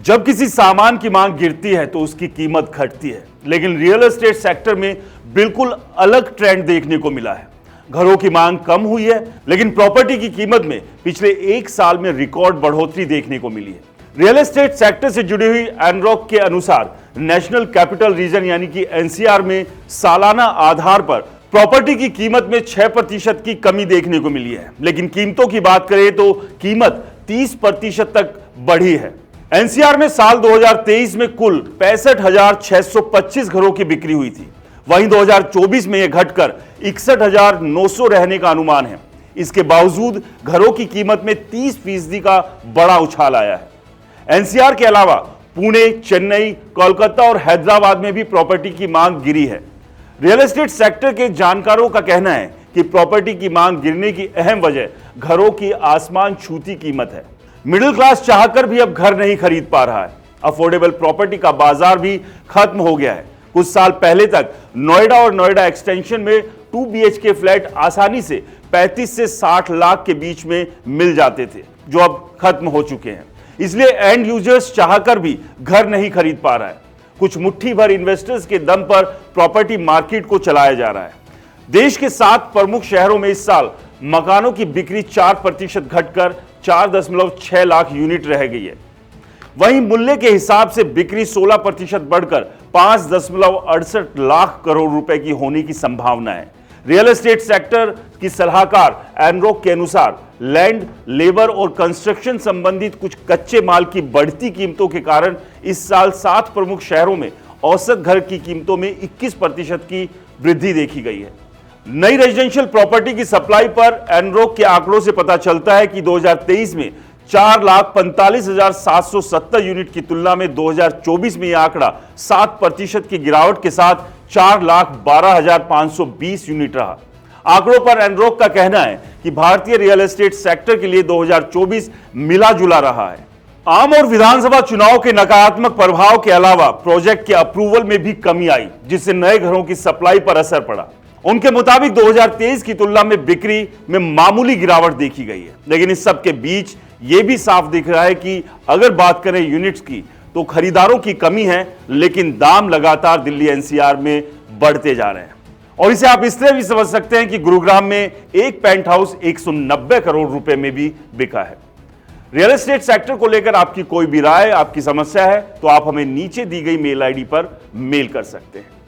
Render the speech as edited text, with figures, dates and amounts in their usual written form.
जब किसी सामान की मांग गिरती है तो उसकी कीमत घटती है, लेकिन रियल एस्टेट सेक्टर में बिल्कुल अलग ट्रेंड देखने को मिला है। घरों की मांग कम हुई है, लेकिन प्रॉपर्टी की कीमत में पिछले एक साल में रिकॉर्ड बढ़ोतरी देखने को मिली है। रियल एस्टेट सेक्टर से जुड़ी हुई एनरॉक के अनुसार नेशनल कैपिटल रीजन यानी कि एनसीआर में सालाना आधार पर प्रॉपर्टी की कीमत में 6% की कमी देखने को मिली है, लेकिन कीमतों की बात करें तो कीमत 30% तक बढ़ी है। एनसीआर में साल 2023 में कुल 65,625 घरों की बिक्री हुई थी, वहीं 2024 में यह घटकर 61,900 रहने का अनुमान है। इसके बावजूद घरों की कीमत में 30% का बड़ा उछाल आया है। एनसीआर के अलावा पुणे, चेन्नई, कोलकाता और हैदराबाद में भी प्रॉपर्टी की मांग गिरी है। रियल एस्टेट सेक्टर के जानकारों का कहना है कि प्रॉपर्टी की मांग गिरने की अहम वजह घरों की आसमान छूती कीमत है। मिडिल क्लास चाहकर भी अब घर नहीं खरीद पा रहा है। अफोर्डेबल प्रॉपर्टी का बाजार भी खत्म हो गया है। कुछ साल पहले तक नोएडा और नोएडा एक्सटेंशन में 2 BHK फ्लैट आसानी से 35 से 60 लाख के बीच में मिल जाते थे, जो अब खत्म हो चुके हैं। इसलिए एंड यूजर्स चाहकर भी घर नहीं खरीद पा रहा है। कुछ मुट्ठी भर इन्वेस्टर्स के दम पर प्रॉपर्टी मार्केट को चलाया जा रहा है। देश के 7 प्रमुख शहरों में इस साल मकानों की बिक्री 4% घटकर 4.6 लाख यूनिट रह गई है। वहीं मूल्य के हिसाब से बिक्री 16% बढ़कर 5.68 लाख करोड़ रुपए की होने की संभावना है। रियल एस्टेट सेक्टर की सलाहकार एनरॉक के अनुसार लैंड, लेबर और कंस्ट्रक्शन संबंधित कुछ कच्चे माल की बढ़ती कीमतों के कारण इस साल 7 प्रमुख शहरों में औसत घर की कीमतों में 21% की वृद्धि देखी गई है। नई रेजिडेंशियल प्रॉपर्टी की सप्लाई पर एनरॉक के आंकड़ों से पता चलता है कि 2023 में 4,45,770 यूनिट की तुलना में 2024 में यह आंकड़ा 7% की गिरावट के साथ 4,12,520 यूनिट रहा। आंकड़ों पर एनरॉक का कहना है कि भारतीय रियल एस्टेट सेक्टर के लिए 2024 मिला जुला रहा है। आम और विधानसभा चुनाव के नकारात्मक प्रभाव के अलावा प्रोजेक्ट के अप्रूवल में भी कमी आई, जिससे नए घरों की सप्लाई पर असर पड़ा। उनके मुताबिक 2023 की तुलना में बिक्री में मामूली गिरावट देखी गई है, लेकिन इस सब के बीच यह भी साफ दिख रहा है कि अगर बात करें यूनिट्स की तो खरीदारों की कमी है, लेकिन दाम लगातार दिल्ली एनसीआर में बढ़ते जा रहे हैं। और इसे आप इस तरह भी समझ सकते हैं कि गुरुग्राम में एक पेंट हाउस 190 करोड़ रुपए में भी बिका है। रियल एस्टेट सेक्टर को लेकर आपकी कोई भी राय, आपकी समस्या है तो आप हमें नीचे दी गई मेल आईडी पर मेल कर सकते हैं।